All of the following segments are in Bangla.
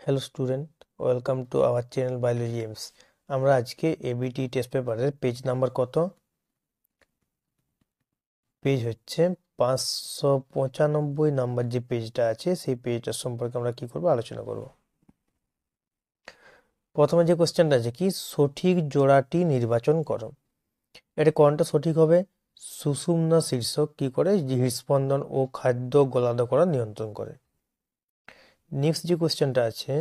Hello student, welcome to our channel biology aims. আমরা আজকে এবিটি টেস্ট পেপারের পেজ নাম্বার কত? পেজ হচ্ছে 595 নাম্বার যে পেজটা আছে সেই পেজটা সম্পর্কে আমরা কি করব, আলোচনা করব। প্রথমে যে কোশ্চেনটা আছে কি, সঠিক জোড়াটি নির্বাচন করো। এটা কোনটা সঠিক হবে? সুষুম্না শীর্ষক কি করে? হৃদস্পন্দন ও খাদ্য গলাধ করা নিয়ন্ত্রণ করে। নেক্সট যে কোশ্চেনটা আছে,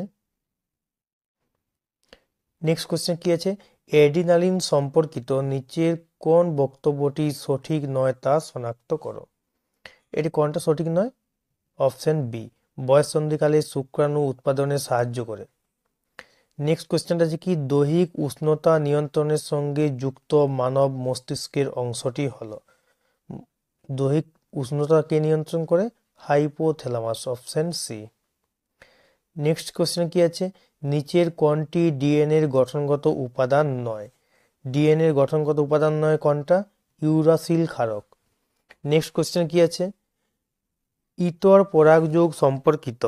নেক্সট কোশ্চেন কি আছে, অ্যাড্রিনালিন সম্পর্কিত নিচের কোন বক্তব্যটি সঠিক নয় তা শনাক্ত করো। এটি কোনটা সঠিক নয়? অপশন বি, বয়ঃসন্ধিকালে শুক্রাণু উৎপাদনে সাহায্য করে। নেক্সট কোশ্চেনটা আছে কি, দৈহিক উষ্ণতা নিয়ন্ত্রণের সঙ্গে যুক্ত মানব মস্তিষ্কের অংশটি হলো। দৈহিক উষ্ণতাকে নিয়ন্ত্রণ করে hypothalamus, option C. Next question কি আছে, নিচের কোনটি ডিএনএর গঠনগত উপাদান নয়? ডিএনএর গঠনগত উপাদান নয় কোনটা? ইউরাসিল ক্ষারক। নেক্সট কোশ্চেন কি আছে, ইতর পরাগযোগ সম্পর্কিত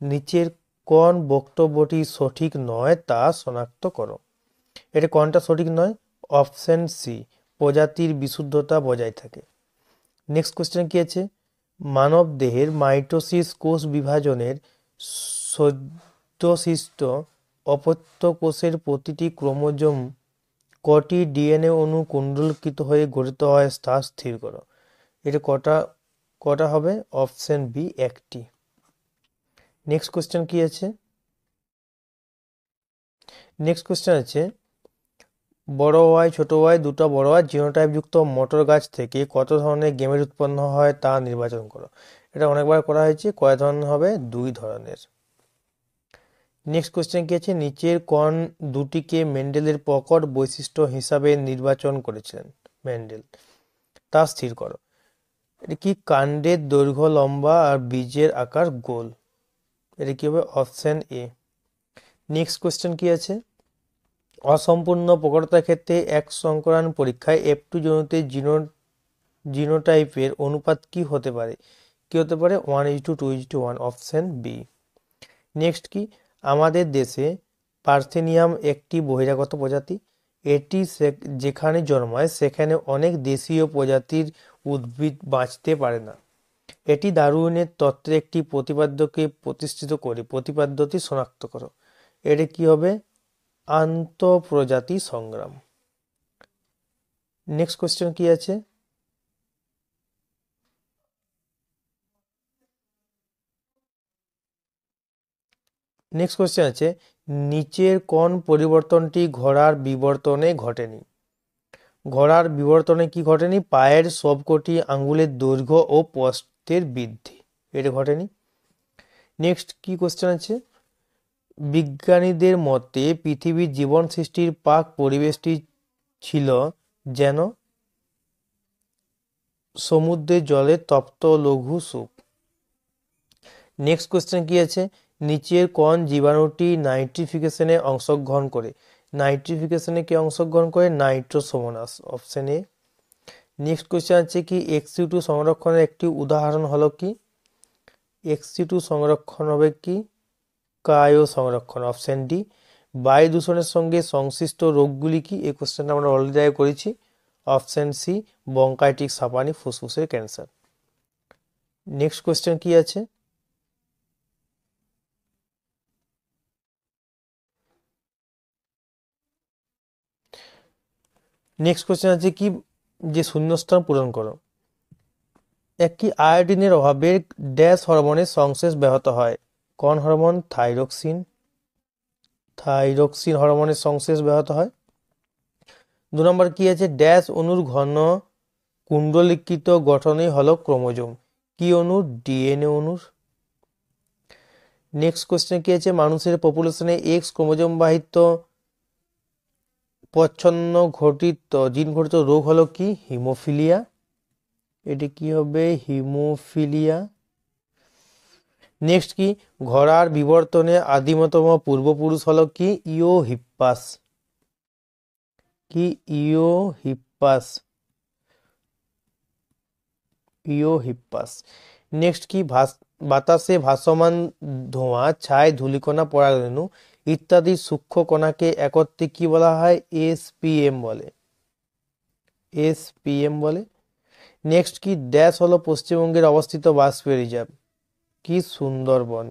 নিচের কোন বক্তব্যটি সঠিক নয় তা শনাক্ত করো। এটা কোনটা সঠিক নয়? অপশন সি, প্রজাতির বিশুদ্ধতা বজায় থাকে। নেক্সট কোশ্চেন কি আছে, মানব দেহের মাইটোসিস কোষ বিভাজনের সদ্যসিষ্ট অপত্য কোষের প্রতিটি ক্রোমোজোম কটি ডিএনএ অণু কুণ্ডলিত হয়ে গঠিত হয় তা স্থির করো। এটা কটা হবে? অপশন বি, একটি। নেক্সট কোশ্চেন কি আছে, নেক্সট কোশ্চেন আছে, বড় ওয়াই ছোট ওয়াই দুটো বড় ওয়াই জিনোটাইপ যুক্ত মটর গাছ থেকে কত ধরনের গেমেট উৎপন্ন হয় তা নির্বাচন করো। এটা অনেকবার করা হয়েছে, কয় ধরনের হবে? 2 ধরনের। নেক্সট কোশ্চেন কি আছে, নিচের কোন দুটিকে মেন্ডেলের প্রকট বৈশিষ্ট্য হিসাবে নির্বাচন করেছিলেন মেন্ডেল, তা স্থির করো। এটা কি? কাণ্ডের দৈর্ঘ্য লম্বা আর বীজের আকার গোল। এটা কি হবে? Option A. নেক্সট কোশ্চেন কি আছে, অসম্পূর্ণ প্রকটতার ক্ষেত্রে এক সংকরান পরীক্ষায় F2 জনুতে জিনোটাইপের অনুপাত কি হতে পারে? কি হতে পারে? 1:2:1, অপশন বি। নেক্সট কি, আমাদের দেশে পার্থেনিয়াম একটি বহিরাগত প্রজাতি। এটি যেখানে জন্মায় সেখানে অনেক দেশীয় প্রজাতির উদ্ভিদ বাঁচতে পারে না। এটি ডারউইনের তত্ত্বের একটি প্রতিপাদ্যকে প্রতিষ্ঠিত করে। প্রতিপাদ্যটি শনাক্ত করো। এটা কি হবে? আন্তঃপ্রজাতি সংগ্রাম। নেক্সট কোশ্চেন কি আছে, নেক্সট কোশ্চেন আছে, নিচের কোন পরিবর্তনটি ঘোড়ার বিবর্তনে ঘটেনি? ঘোড়ার বিবর্তনে কি ঘটেনি? পায়ের সবকটি আঙ্গুলের দৈর্ঘ্য ও প্রস্থের বৃদ্ধি, এটা ঘটেনি। নেক্সট কি কোশ্চেন আছে, বিজ্ঞানীদের মতে পৃথিবীর জীবন সৃষ্টির প্রাক পরিবেশটি ছিল যেন সমুদ্রের জলে তপ্ত লঘু স্যুপ। নেক্সট কোশ্চেন কি আছে, নিচের কোন জীবাণুটি নাইট্রিফিকেশনে অংশগ্রহণ করে? নাইট্রিফিকেশনে কে অংশগ্রহণ করে? Nitrosomonas, option A. Next question আছে কি, XC2 সংরক্ষণের একটি উদাহরণ হলো কি? XC2 সংরক্ষণ হবে কি? ক্রায়ো সংরক্ষণ, অপশন ডি। বায়ু দূষণের সঙ্গে সংশ্লিষ্ট রোগগুলি কি? এই কোশ্চেনটা আমরা অলরেডি আগে করেছি, অপশন সি, ব্রঙ্কাইটিস হাঁপানি, ফুসফুসের ক্যান্সার। নেক্সট কোশ্চেন কি আছে, নেক্সট কোশ্চেন আছে কি, যে শূন্যস্থান পূরণ করো। একটি আয়োডিনের অভাবে ড্যাশ হরমোনের সংশ্লেষ ব্যাহত হয়। কোন হরমোন? থাইরক্সিন। থাইরক্সিন হরমোনের সংশ্লেষ ব্যাহত হয়। 2 নম্বর কি আছে, ড্যাশ অণুর ঘন কুণ্ডলিকৃত গঠনই হলো ক্রোমোজোম। কি অণুর? ডিএনএ অণুর। নেক্সট কোশ্চেন কি আছে, মানুষের পপুলেশনে এক্স ক্রোমোজোম বাহিত প্রচ্ছন্ন ঘটিত জিন ঘটিত রোগ হলো কি? হিমোফিলিয়া। এটি কি হবে? হিমোফিলিয়া। নেক্সট কি, ঘোড়ার বিবর্তনে আদিমতম পূর্বপুরুষ হলো কি? ইওহিপ্পাস। কি? Eohippus, Eohippus. নেক্সট কি, বাতাসে ভাসমান ধোঁয়া, ছাই, ধূলিকণা, পরাগরেণু ইত্যাদি সূক্ষ্ম কণাকে একত্রে কি বলা হয়? এসপিএম বলে। এসপিএম বলে। নেক্সট কি? ড্যাশ হলো পশ্চিমবঙ্গের অবস্থিত বাষ্পীয় রিজার্ভ? কি? সুন্দরবন।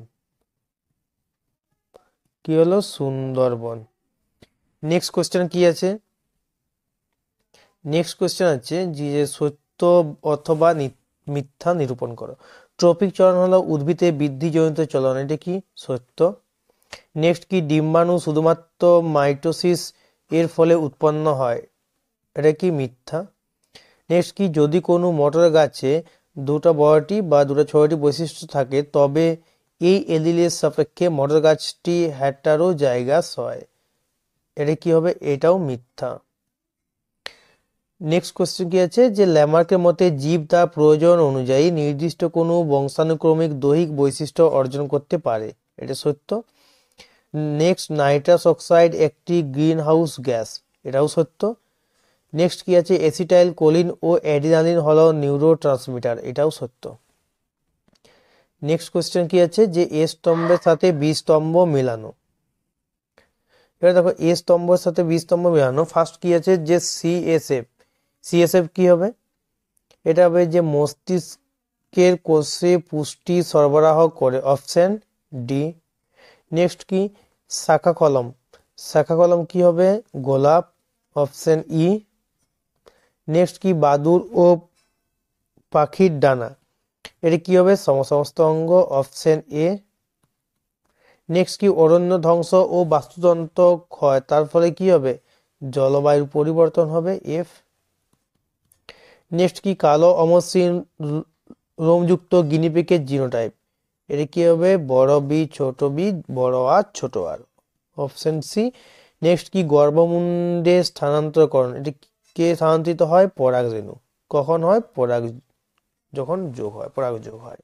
কি হলো? সুন্দরবন। নেক্সট কোশ্চেন কি আছে? নেক্সট কোশ্চেন আছে যে সত্য অথবা মিথ্যা নিরূপণ করো। ট্রপিক চলন হলো উদ্ভিদের বৃদ্ধিজনিত চলন, এটা কি? সত্য। নেক্সট কি? ডিম্বাণু শুধুমাত্র মাইটোসিস এর ফলে উৎপন্ন হয়, এটা কি? মিথ্যা। নেক্সট কি? যদি কোনো মটর গাছে দুটো বড়টি বা দুটো ছোটটি বৈশিষ্ট্য থাকে তবে এই এলিলের সাপেক্ষে মটর গাছটি হেটারোজাইগাস হয়, এটা কি হবে? এটাও মিথ্যা। নেক্সট কোশ্চেন কি আছে যে ল্যামার্কের মতে জীব তার প্রয়োজন অনুযায়ী নির্দিষ্ট কোনো বংশানুক্রমিক দৈহিক বৈশিষ্ট্য অর্জন করতে পারে, এটা সত্য। নেক্সট নাইট্রাস অক্সাইড একটি গ্রিন হাউস গ্যাস, এটাও সত্য। নেক্সট কি আছে? অ্যাসিটাইল কোলিন ও অ্যাড্রিনালিন হলো নিউরো ট্রান্সমিটার, এটাও সত্য। নেক্সট কোশ্চেন কি আছে যে এ স্তম্ভের সাথে বি স্তম্ভ মেলানো। এবার দেখো এ স্তম্ভের সাথে বি স্তম্ভ মেলানো। ফার্স্ট কি আছে যে সিএসএফ। সিএসএফ কি হবে? এটা হবে যে মস্তিষ্কের কোষে পুষ্টি সরবরাহ করে, অপশন ডি। নেক্সট কি? শাখা কলম। শাখা কলম কি হবে? গোলাপ, অপশন ই। নেক্সট কি? বাদুড় ও পাখির ডানা, এটা কি হবে? সমসমস্ত অঙ্গ, অপশন এ। নেক্সট কি? অরণ্য ধ্বংস ও বাস্তুতন্ত্র ক্ষয়, তার ফলে কি হবে? জলবায়ুর পরিবর্তন হবে, এফ। নেক্সট কি? কালো অমসৃণ রোমযুক্ত গিনিপিগের জিনোটাইপ, এটা কি হবে? বড় বি ছোট বি, বড় আর ছোট আর, অপশন সি। নেক্সট কি? গর্ভমুণ্ডে স্থানান্তরকরণ, এটা কে স্থানান্তরিত হয়? পরাগরেণু। কখন হয়? যখন যোগ হয়, পরাগ যোগ হয়।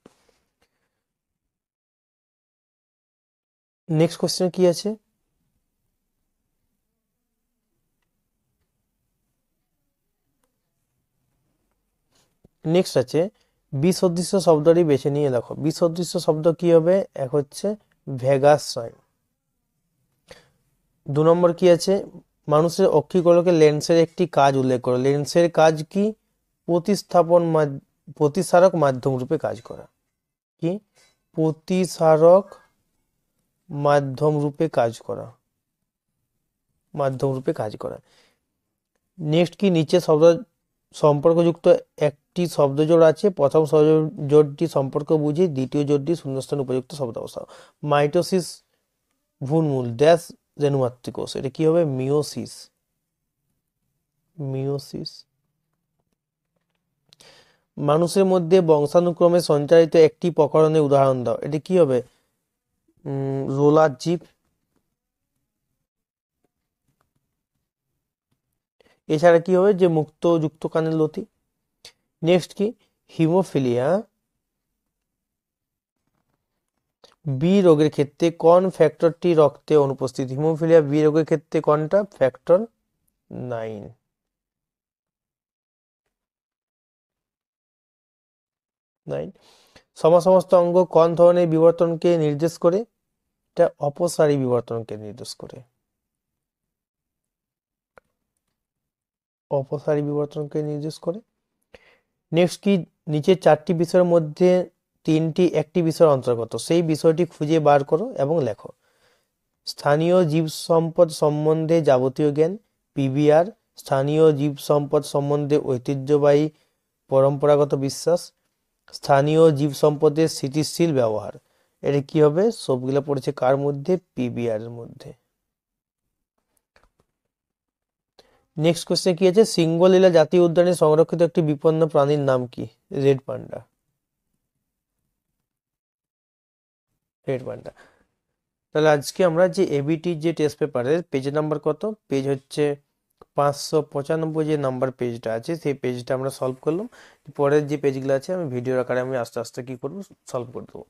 নেক্সট কোশ্চেন কি আছে? নেক্সট আছে বিসদৃশ্য শব্দটি বেছে নিয়ে লেখো। বিসদৃশ্য শব্দ কি হবে? এক হচ্ছে ভেগাস সাইন। 2 নম্বর কি আছে? মানুষের অক্ষিগোলকের লেন্সের একটি কাজ উল্লেখ করো। লেন্সের কাজ কি? প্রতিসারক মাধ্যম রূপে কাজ করা। কি? প্রতিসারক মাধ্যম রূপে কাজ করা, মাধ্যম রূপে কাজ করা। নেক্সট কি? নিচে শব্দ সম্পর্কযুক্ত একটি শব্দজোড় আছে, প্রথম শব্দজোড়টি সম্পর্ক বুঝি, দ্বিতীয় জোড়টি শূন্যস্থান উপযুক্ত শব্দ বসাও। মাইটোসিস ভ্রূণমূল ড্যাশ রেণুমাতৃকোষ, এটা কি হবে? মিওসিস। মিওসিস। মানুষের মধ্যে বংশানুক্রমে সঞ্চারিত একটি প্রকরণের উদাহরণ দাও, এটা কি হবে? Roller zip. এছাড়া কি হবে? যে মুক্ত যুক্ত কানের লতি। নেক্সট কি? হিমোফিলিয়া বি রোগের ক্ষেত্রে কোন ফ্যাক্টরটি রক্তে অনুপস্থিত? হিমোফিলিয়া বি রোগের ক্ষেত্রে কোনটা? ফ্যাক্টর 9। সমস্ত অঙ্গ কোন ধরনের বিবর্তনকে নির্দেশ করে? এটা অপসারী বিবর্তনকে নির্দেশ করে। অপসারী বিবর্তনকে নির্দেশ করে। নেক্সট কি? নিচের 4টি বিষয়ের মধ্যে 3টি একটি বিষয়ের অন্তর্গত, সেই বিষয়টি খুঁজে বার করো এবং লেখো। স্থানীয় জীব সম্পদ সম্বন্ধে যাবতীয় জ্ঞান, পিবিআর। স্থানীয় জীব সম্পদ সম্বন্ধে ঐতিহ্যবাহী পরম্পরাগত বিশ্বাস, স্থানীয় জীব সম্পদের স্থিতিশীল ব্যবহার। এটা কি হবে? সবগুলো পড়েছে কার মধ্যে? পিবিআর এর মধ্যে। নেক্সট কোশ্চেন কি আছে? সিঙ্গলীলা জাতীয় উদ্যানে সংরক্ষিত একটি বিপন্ন প্রাণীর নাম কি? Red panda. Red panda. তাহলে আজকে আমরা যে এবিটি যে টেস্ট পেপারের পেজ নাম্বার কত? পেজ হচ্ছে 595, যে নাম্বার পেজটা আছে সেই পেজটা আমরা সলভ করলাম। পরের যে পেজগুলো আছে আমি ভিডিওর আকারে আমি আস্তে আস্তে কি করবো? সলভ করে দেবো।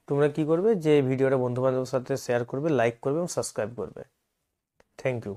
তোমরা কি করবে? যে ভিডিওটা বন্ধু বান্ধবের সাথে শেয়ার করবে, লাইক করবে এবং সাবস্ক্রাইব করবে। Thank you.